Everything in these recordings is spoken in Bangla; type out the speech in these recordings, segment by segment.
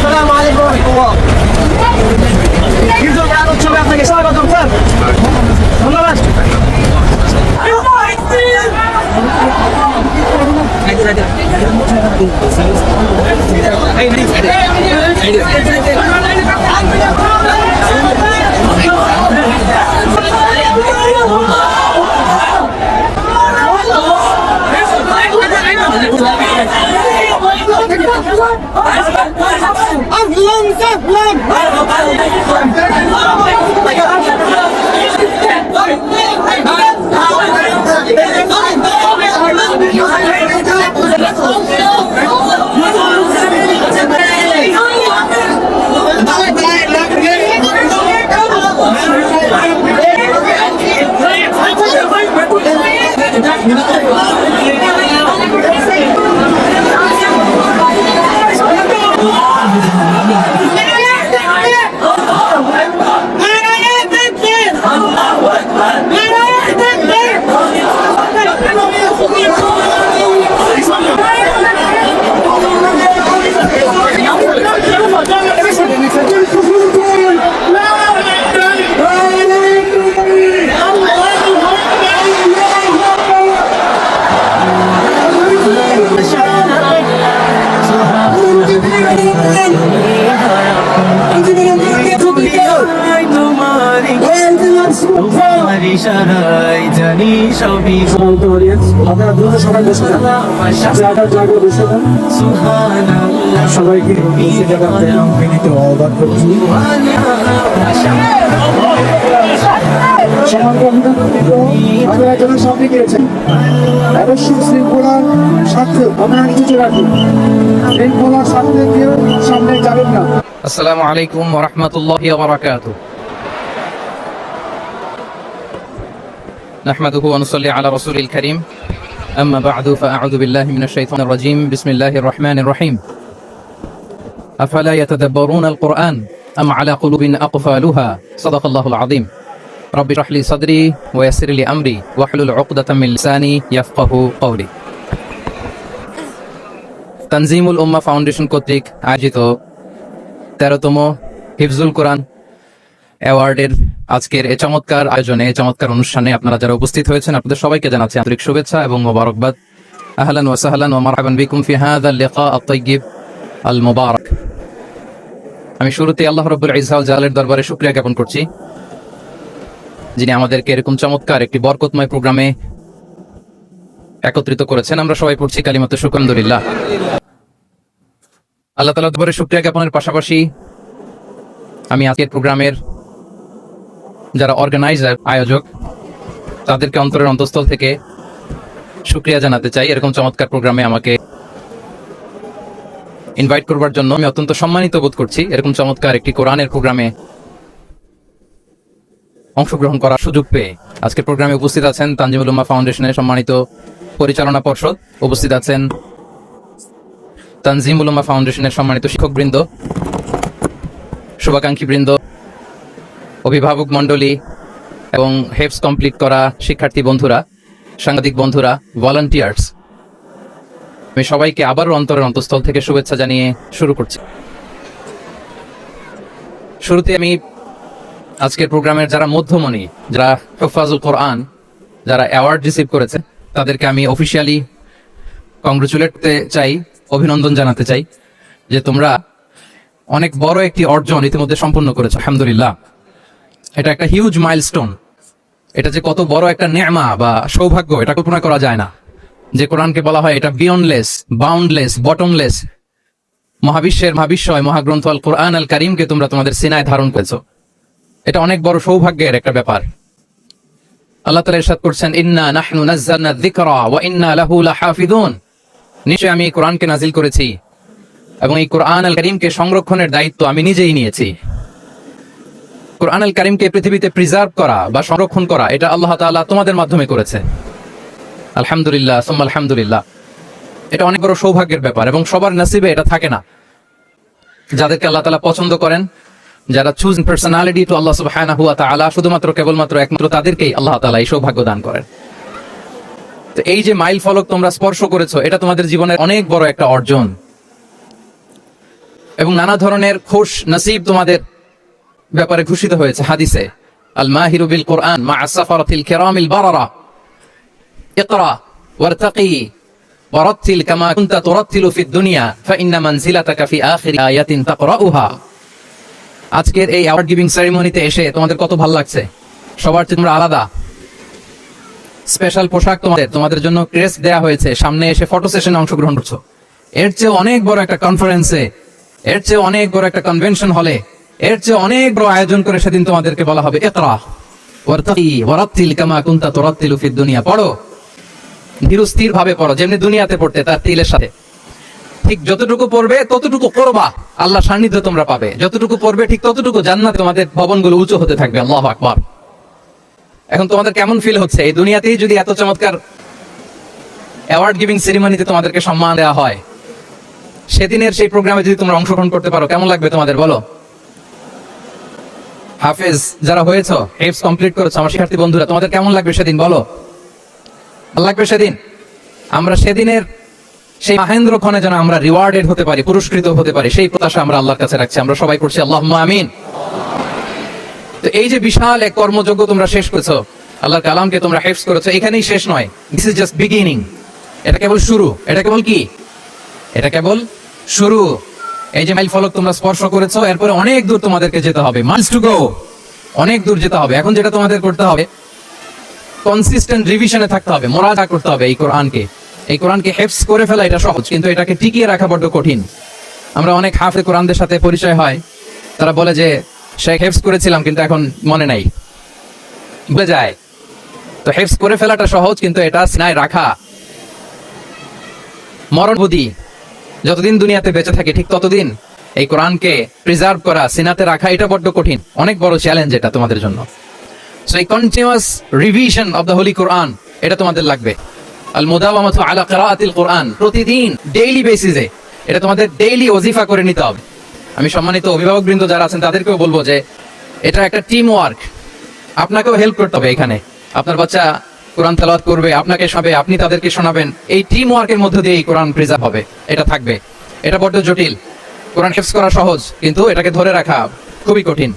السلام عليكم ورحمة الله. يرجو على الشباب আপনাকে স্বাগত স্যার ধন্যবাদ জানি সবই সবাইকে আহ্বান করছি। আপনারা যারা সামনে গিয়েছেন অবশ্যই শৃঙ্খলার স্বার্থে আপনারা নিচে রাখুন, শৃঙ্খলার স্বার্থে কেউ সামনে যাবেন না। আসসালামু আলাইকুম ওয়া রাহমাতুল্লাহি ওয়া বারাকাতুহু। نحمده ونصلي على رسول الكريم أما بعد فأعوذ بالله من الشيطان الرجيم بسم الله الرحمن الرحيم أفلا يتدبرون القرآن أم على قلوب أقفالها صدق الله العظيم رب اشرح لي صدري ويسر لي أمري واحلل عقدة من لساني يفقه قولي তানজিমুল উম্মাহ ফাউন্ডেশন কর্তৃক আয়োজিত 13তম হিফজুল কোরআন অ্যাওয়ার্ডের আজকের এই চমৎকার আয়োজনে, এই চমৎকার অনুষ্ঠানে আপনারা যারা উপস্থিত হয়েছেন আপনাদের সবাইকে জানাচ্ছি আন্তরিক শুভেচ্ছা এবং মোবারকবাদ। আহলান ওয়া সাহলান ওয়া মারহাবান বিকুম ফি হাযা আল-লিকা আত-তাইয়্যিব আল-মুবারাক। আমি শুরুতে আল্লাহ রাব্বুল ইজ্জা ওয়াল জালালের দরবারে শুকরিয়া জ্ঞাপন করছি, যিনি আমাদেরকে এরকম চমৎকার একটি বরকতময় প্রোগ্রামে একত্রিত করেছেন। আমরা সবাই পড়ছি কালিমাতু শুকর আলহামদুলিল্লাহ। আল্লাহ তাআলার দরবারে শুকরিয়া জ্ঞাপনের পাশাপাশি আমি আজকের প্রোগ্রামের যারা অর্গানাইজার, আয়োজক, তাদেরকে অন্তরের অন্তঃস্থল থেকে শুকরিয়া জানাতে চাই। এরকম চমৎকার প্রোগ্রামে আমাকে ইনভাইট করবার জন্য আমি অত্যন্ত সম্মানিত বোধ করছি। এরকম চমৎকার একটি কোরআনের প্রোগ্রামে অংশগ্রহণ করার সুযোগ পেয়ে আজকের প্রোগ্রামে উপস্থিত আছেন তানজিমুল উম্মাহ ফাউন্ডেশনের সম্মানিত পরিচালনা পর্ষদ, উপস্থিত আছেন তানজিমুল উম্মাহ ফাউন্ডেশনের সম্মানিত শিক্ষকবৃন্দ, শুভাকাঙ্ক্ষীবৃন্দ, অভিভাবক মণ্ডলী এবং হেফজ কমপ্লিট করা শিক্ষার্থী বন্ধুরা, সাংবাদিক বন্ধুরা, ভলান্টিয়ার্স, আমি সবাইকে আবারও অন্তরের অন্তঃস্থল থেকে শুভেচ্ছা জানিয়ে শুরু করছি। শুরুতে আমি আজকের প্রোগ্রামের যারা মধ্যমণি, যারা হুফাজুল কোরআন, যারা অ্যাওয়ার্ড রিসিভ করেছে, তাদেরকে আমি অফিসিয়ালি কংগ্রেচুলেট করতে চাই, অভিনন্দন জানাতে চাই যে তোমরা অনেক বড় একটি অর্জন ইতিমধ্যে সম্পন্ন করেছো, আলহামদুলিল্লাহ। এটা একটা হিউজ মাইলস্টোন। এটা যে কত বড় একটা নেয়ামা বা সৌভাগ্য, এটা কল্পনা করা যায় না। যে কোরআনকে বলা হয় এটা বিয়ন্ডলেস, বাউন্ডলেস, বটমলেস, মহাবিশ্বের মহাবিশ্বয় মহাগ্রন্থ আল কোরআন আল কারীমকে তোমরা তোমাদের সিনায় ধারণ করেছো। এটা অনেক বড় সৌভাগ্যের একটা ব্যাপার। আল্লাহ তাআলা ইরশাদ করছেন, ইন্না নাহনু নাযালনা যিকরা ওয়া ইন্না লাহু লাহাফিযুন। নিশ্চয়ই আমি এই কোরআনকে নাজিল করেছি এবং এই কোরআন আল কারীমকে সংরক্ষণের দায়িত্ব আমি নিজেই নিয়েছি। কোরআন আল কারীমকে পৃথিবীতে প্রিজার্ভ করা বা সংরক্ষণ করা, এটা আল্লাহ তাআলা তোমাদের মাধ্যমে করেছে। আলহামদুলিল্লাহ সুম্মা আলহামদুলিল্লাহ। এটা অনেক বড় সৌভাগ্যের ব্যাপার এবং সবার নসিবে এটা থাকে না। যাদেরকে আল্লাহ তাআলা পছন্দ করেন, যারা চুজ পার্সোনালিটি টু আল্লাহ সুবহানাহু ওয়া তাআলা, শুধুমাত্র কেবলমাত্র একমাত্র তাদেরকেই আল্লাহ তাআলা এই সৌভাগ্য দান করেন। তো এই যে মাইল ফলক তোমরা স্পর্শ করেছো, এটা তোমাদের জীবনের অনেক বড় একটা অর্জন এবং নানা ধরনের খুশ নসিব তোমাদের ব্যাপারে ঘোষিত হয়েছে হাদিসে। আল মাহিরু বিল কুরআন মা আসফারাতিল কিরামিল বারারা ইকরা ওয়ারতাকি ওয়ারাতিল কামা কুনতা তুরাতিলু ফিদ দুনিয়া ফাইন্না মানজিলাতাকা ফি আখিরি আয়াতিন তাকরাউহা। আজকের এই অ্যাওয়ার্ড গিভিং সেরেমনিতে এসে তোমাদের কত ভালো লাগছে। সবার চেয়ে তোমরা আলাদা, স্পেশাল পোশাক তোমাদের জন্য ক্রেস্ট দেয়া হয়েছে, সামনে এসে ফটো সেশনে অংশগ্রহণ করছো। এর চেয়ে অনেক বড় একটা কনফারেন্সে, এর চেয়ে অনেক বড় একটা কনভেনশন হলে, এর চেয়ে অনেক বড় আয়োজন করে সেদিন তোমাদেরকে বলা হবে ইকরা ওয়ারতাকি ওয়ারাতিল কামা কুনতা তুরাতিলু ফিদ দুনিয়া। পড়ো, ধীরস্থির ভাবে পড়ো, যেমনি দুনিয়াতে পড়তে তার তিলের সাথে। ঠিক যতটুকু পড়বে ততটুকু করবা, আল্লাহ সান্নিধ্য তোমরা পাবে। যতটুকু পড়বে ঠিক ততটুকু জান্নাতে তোমাদের ভবনগুলো উঁচু হতে থাকবে। আল্লাহু আকবার। এখন তোমাদের কেমন ফিল হচ্ছে? এই দুনিয়াতেই যদি এত চমৎকার অ্যাওয়ার্ড গিভিং সেরিমনিতে তোমাদেরকে সম্মান দেওয়া হয়, সেদিনের সেই প্রোগ্রামে যদি তোমরা অংশগ্রহণ করতে পারো, কেমন লাগবে তোমাদের বলো? হাফেজ যারা হয়েছো, হেফজ কমপ্লিট করেছো, আমার শিক্ষার্থী বন্ধুরা, তোমাদের কেমন লাগবে সেদিন বলো? ভালো লাগবে সেদিন? আমরা সেদিনের সেই মাহেন্দ্র ক্ষণে যেন আমরা রিওয়ার্ডেড হতে পারি, পুরস্কৃত হতে পারি, সেই প্রত্যাশা আমরা আল্লাহর কাছে রাখছি। আমরা সবাই করছি আল্লাহুম্মা আমিন। তো এই যে বিশাল এক কর্মযজ্ঞ তোমরা শেষ করেছো, আল্লাহর কালামকে তোমরা হেফজ করেছো, এখানেই শেষ নয়। This is just beginning. এটা কেবল শুরু। এটা কেবল কি? এটা কেবল শুরু। এই যে মাইল ফলক তোমরা স্পর্শ করেছো, এরপরে অনেক দূর তোমাদেরকে যেতে হবে। মাইলস টু গো, অনেক দূর যেতে হবে। এখন যেটা তোমাদের করতে হবে, কনসিস্টেন্ট রিভিশনে থাকতে হবে, মুরাজা করতে হবে। এই কোরআনকে হেফজ করে ফেলা এটা সহজ, কিন্তু এটাকে টিকিয়ে রাখা বড্ড কঠিন। আমরা অনেক হাফেজ কোরআনদের সাথে পরিচয় হয়, তারা বলে যে শেখ হেফজ করেছিলাম কিন্তু এখন মনে নাই, ভুলে যায়। তো হেফজ করে ফেলাটা সহজ, কিন্তু এটা সিনায় রাখা মরণবুদ্ধি। যতদিন দুনিয়াতে বেঁচে থাকে ঠিক ততদিন এই কোরআনকে প্রিজার্ভ করা, সিনাতে রাখা, এটা বড্ড কঠিন, অনেক বড় চ্যালেঞ্জ এটা তোমাদের জন্য। সো এই continuous revision of the holy Quran, এটা তোমাদের লাগবে। আল মুদাওয়ামাতু আলা কিরাআতিল কোরআন, প্রতিদিন ডেইলি বেসিসে এটা তোমাদের ডেইলি ওজিফা করে নিতে হবে। আমি সম্মানিত অভিভাবকবৃন্দ যারা আছেন তাদেরকেও বলবো যে এটা একটা টিম ওয়ার্ক। আপনাকেও হেল্প করতে হবে। এখানে আপনার বাচ্চা কোরআন তেলাওয়াত করবে, আপনাকে শোনাবে, আপনি তাদেরকে শোনাবেন। এই টিম ওয়ার্কের মধ্যে দিয়ে এই কোরআন প্রিজার্ভ হবে, এটা থাকবে। এটা বড্ড জটিল। কোরআন হেফজ করা সহজ, কিন্তু এটাকে ধরে রাখা খুবই কঠিন।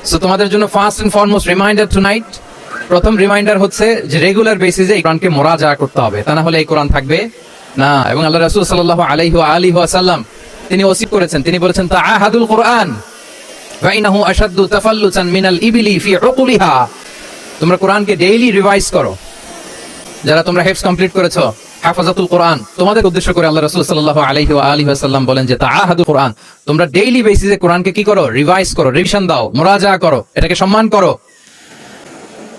সো তোমাদের জন্য first and foremost reminder tonight, প্রথম রিমাইন্ডার হচ্ছে যে রেগুলার বেসিসে এই কোরআনকে মুরাজা করতে হবে, তা না হলে এই কোরআন থাকবে না। এবং আল্লাহ রাসূল সাল্লাল্লাহু আলাইহি ওয়া আলিহি ওয়াসাল্লাম তিনি ওসিয়ত করেছেন, তিনি বলেছেন তাআহাদুল কোরআন ওয়া ইন্নাহু আশাদ্দু তাফাল্লুতান মিনাল ইবলি ফি উকুলিহা। তোমরা কোরআনকে ডেইলি রিভাইজ করো। যারা তোমরা হেফজ কমপ্লিট করেছো, হাফাজাতুল কোরআন, তোমাদের উদ্দেশ্য করে আল্লাহ রাসূল সাল্লাল্লাহু আলাইহি ওয়া আলিহি ওয়াসাল্লাম বলেন যে তাআহাদুল কোরআন, তোমরা ডেইলি বেসিসে কোরআনকে কি করো? রিভাইজ করো, রিভিশন দাও, মুরাজা করো, এটাকে সম্মান করো।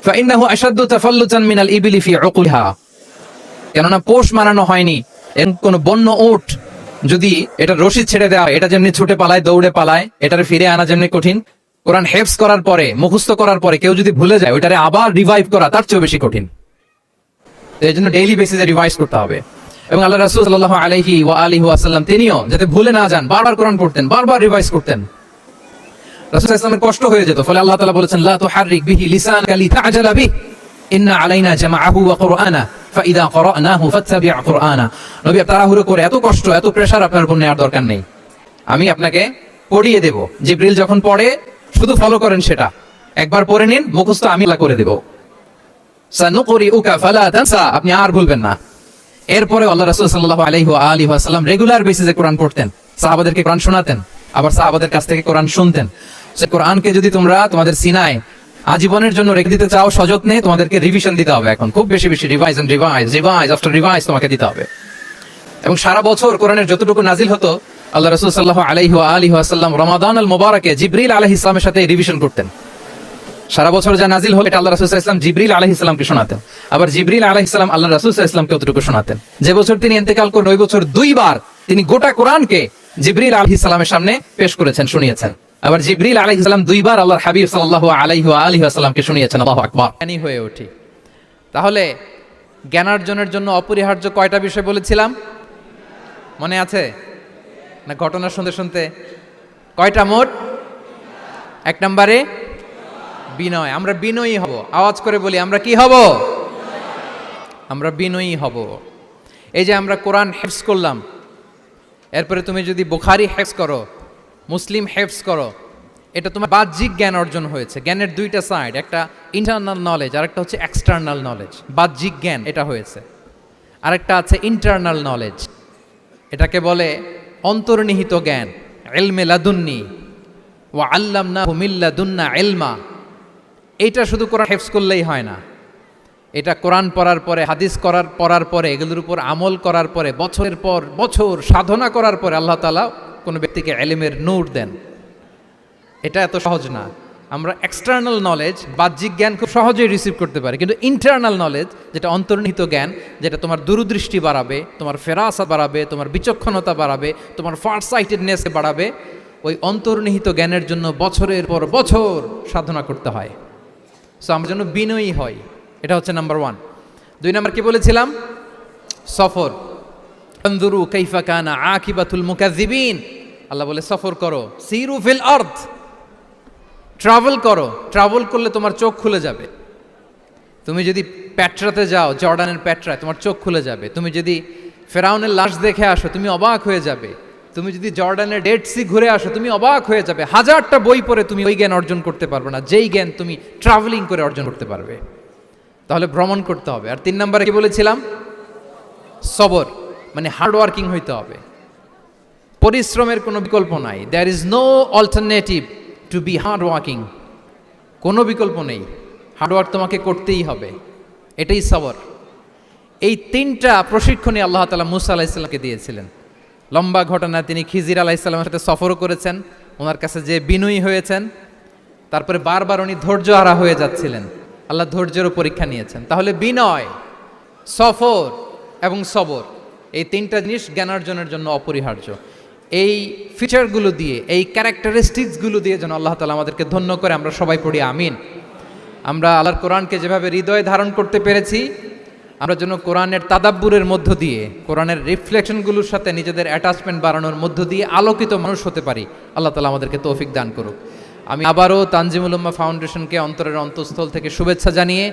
ফাইন্নাহু আশাদ্দু তাফাল্লুতান মিনাল ইবলি ফি উকুলিহা, কেননা পোষ মানানো হয়নি। এর কোন বন্য উট যদি এটা রশি ছেড়ে দেওয়া, এটা যেমনি ছুটে পালায়, দৌড়ে পালায়, এটারে ফিরে আনা যেমনি কঠিন, কোরআন হেফজ করার পরে, মুখস্থ করার পরে কেউ যদি ভুলে যায়, ওইটারে আবার রিভাইভ করা তার চেয়ে বেশি কঠিন। এই জন্য ডেইলি বেসিসে রিভাইজ করতে হবে। এবং আল্লাহ রাসূল সাল্লাল্লাহু আলাইহি ওয়া আলিহি ওয়াসাল্লাম তিনিও যাতে ভুলে না যান, বারবার কোরআন পড়তেন, বারবার রিভাইজ করতেন। রাসূল সাল্লাল্লাহু আলাইহি ওয়াসাল্লামের কষ্ট হয়ে যেত, ফলে আল্লাহ তাআলা বলেছেন লা তুহাররিক বিহি লিসানাকা লিতা'জালা বিহি ইন্না আলাইনা জামাআহু ওয়া কুরআনা ফাইদা ক্বরানাহু ফাত্তাবি' কুরআনা। নবী তাড়াহুড়ো করে, এত কষ্ট, এত প্রেসার আপনার উপর নেওয়ার দরকার নেই, আমি আপনাকে পড়িয়ে দেব। জিবরিল যখন পড়ে শুধু ফলো করেন, সেটা একবার পড়ে নিন, মুখস্থ আমি আল্লাহ করে দেব। সানুকরিউকা ফালা তানসা, আপনি আর ভুলবেন না। এরপরে আল্লাহ রাসূল সাল্লাল্লাহু আলাইহি ওয়া আলিহি ওয়াসাল্লাম রেগুলার বেসিসে কোরআন পড়তেন, সাহাবাদেরকে কোরআন শোনাতেন, আবার সাহাবাদের কাছ থেকে কোরআন শুনতেন। সে কোরআনকে যদি তোমরা তোমাদের সিনায় আজীবনের জন্য রেখে দিতে চাও সযত্নে, তোমাদেরকে রিভিশন দিতে হবে। এখন খুব বেশি বেশি revise and revise, revise after revise তোমাকে দিতে হবে। এবং সারা বছর কোরআনের যতটুকু নাজিল হতো, আল্লাহ রাসূল সাল্লাল্লাহু আলাইহি ওয়া আলিহি ওয়াসাল্লাম রমাদান আল মুবারাকে জিবরিল আলাইহিস সালামের সাথে রিভিশন করতেন। সারা বছর যা নাজিল হলো এটা আল্লাহ রাসূল সাল্লাল্লাহু আলাইহি ওয়াসাল্লাম জিবরিল আলাইহিস সালামকে শোনাতেন, আবার জিবরিল আলাইহিস সালাম আল্লাহ রাসূল সাল্লাল্লাহু আলাইহি ওয়াসাল্লামকে অতটুকু শোনাতেন। যে বছর তিনি ইন্তেকাল করেন, ওই বছর দুইবার তিনি গোটা কোরআনকে জিবরিল আলাইহিস সালামের সামনে পেশ করেছেন, শুনিয়েছেন। আবার জিবরিল আলাইহিস সালাম দুইবার আল্লাহর হাবিব সাল্লাল্লাহু আলাইহি ওয়া আলিহি ওয়াসাল্লামকে শুনিয়েছেন। আল্লাহু আকবার। জ্ঞানী হয়ে উঠি। তাহলে জ্ঞানার্জনের জন্য অপরিহার্য কয়টা বিষয় বলেছিলাম? মনে আছে না? ঘটনা শুনতে শুনতে কয়টা মোট? 1 নম্বরে বিনয়। আমরা বিনয়ী হব। আওয়াজ করে বলি, আমরা কি হব? আমরা বিনয়ী হব। এই যে আমরা কোরআন হেফজ করলাম, এরপরে তুমি যদি বুখারী হেফজ করো, মুসলিম হেফজ করো, এটা তোমার বাহ্যিক জ্ঞান অর্জন হয়েছে। জ্ঞানের দুইটা সাইড, একটা ইন্টারনাল নলেজ আর একটা হচ্ছে এক্সটার্নাল নলেজ। বাহ্যিক জ্ঞান এটা হয়েছে, আরেকটা আছে ইন্টারনাল নলেজ, এটাকে বলে অন্তর্নিহিত জ্ঞান। ইলমে লাদুন্নি ওয়া আল্লামনাহু মিন লাদুন্না ইলমা। এইটা শুধু কোরআন হেফজ করলেই হয় না, এটা কোরআন পড়ার পরে, হাদিস পড়ার পরে, এগুলোর উপর আমল করার পরে, বছরের পর বছর সাধনা করার পরে আল্লাহ তাআলা কোনো ব্যক্তিকে ইলমের নূর দেন। এটা এত সহজ না। আমরা এক্সটার্নাল নলেজ, বাহ্যিক জ্ঞান খুব সহজেই রিসিভ করতে পারি, কিন্তু ইন্টারনাল নলেজ, যেটা অন্তর্নিহিত জ্ঞান, যেটা তোমার দূরদৃষ্টি বাড়াবে, তোমার ফেরাসা বাড়াবে, তোমার বিচক্ষণতা বাড়াবে, তোমার ফার সাইটেডনেস বাড়াবে, ওই অন্তর্নিহিত জ্ঞানের জন্য বছরের পর বছর সাধনা করতে হয়। সো আমার জন্য বিনয়ী হয়, এটা হচ্ছে নাম্বার 1। 2 নাম্বার কি বলেছিলাম? সফর। আনজুরু কাইফা কানা আকিবাতুল মুকাজ্জিবিন। আল্লাহ বলে সফর করো, সিরু ফিল আরদ, ট্রাভেল করো। ট্রাভেল করলে তোমার চোখ খুলে যাবে। তুমি যদি পেট্রাতে যাও, জর্ডানের পেট্রায়, তোমার চোখ খুলে যাবে। তুমি যদি ফেরাউনের লাশ দেখে আসো, তুমি অবাক হয়ে যাবে। তুমি যদি জর্ডানের ডেড সি ঘুরে আসো, তুমি অবাক হয়ে যাবে। 1000টা বই পড়ে তুমি ওই জ্ঞান অর্জন করতে পারবে না, যেই জ্ঞান তুমি ট্রাভেলিং করে অর্জন করতে পারবে। তাহলে ভ্রমণ করতে হবে। আর 3 নম্বরে কি বলেছিলাম? সবর, মানে হার্ড ওয়ার্কিং হইতে হবে। পরিশ্রমের কোনো বিকল্প নাই। There is no alternative to be hard working. কোনো বিকল্প নেই, হার্ডওয়ার্ক তোমাকে করতেই হবে। এটাই সবর। এই 3টা প্রশিক্ষণই আল্লাহ তাআলা মুসা আলাইহিস সালামকে দিয়েছিলেন। লম্বা ঘটনা, তিনি খিজির আলাইহিস সালামের সাথে সফরও করেছেন, ওনার কাছে যে বিনয়ী হয়েছেন, তারপরে বারবার উনি ধৈর্যহারা হয়ে যাচ্ছিলেন, আল্লাহ ধৈর্যেরও পরীক্ষা নিয়েছেন। তাহলে বিনয়, সফর এবং সবর, এই 3টা জিনিস জ্ঞানার্জনের জন্য অপরিহার্য। এই ফিচারগুলো দিয়ে, এই ক্যারেক্টারিস্টিক্সগুলো দিয়ে যেন আল্লাহ তাআলা আমাদেরকে ধন্য করে। আমরা সবাই পড়ি আমিন। আমরা আল্লাহর কোরআনকে যেভাবে হৃদয়ে ধারণ করতে পেরেছি, আমরা যেন কোরআনের তাদাব্বুরের মধ্য দিয়ে, কোরআনের রিফ্লেকশনগুলোর সাথে নিজেদের অ্যাটাচমেন্ট বাড়ানোর মধ্য দিয়ে আলোকিত মানুষ হতে পারি। আল্লাহ তাআলা আমাদেরকে তৌফিক দান করুক। আমি আবারও তানজিমুল উম্মাহ ফাউন্ডেশনকে অন্তরের অন্তঃস্থল থেকে শুভেচ্ছা জানিয়ে,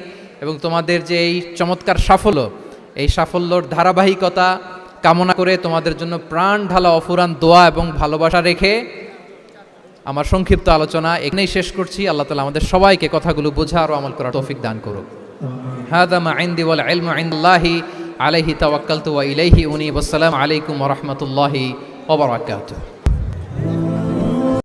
এবং তোমাদের যে এই চমৎকার সাফল্য, এই সাফল্যর ধারাবাহিকতা কামনা করে, তোমাদের জন্য প্রাণ ঢালা অফুরান দোয়া এবং ভালোবাসা রেখে আমার সংক্ষিপ্ত আলোচনা এখানেই শেষ করছি। আল্লাহ তাআলা আমাদের সবাইকে কথাগুলো বোঝার ও আমল করার তৌফিক দান করুক। হাদা মা ইনদি ওয়াল ইলমু ইনদাল্লাহি আলাইহি তাওয়াক্কালতু ওয়া ইলাইহি উনীব। আসসালামু আলাইকুম ওয়া রাহমাতুল্লাহি ওয়া বারাকাতুহু।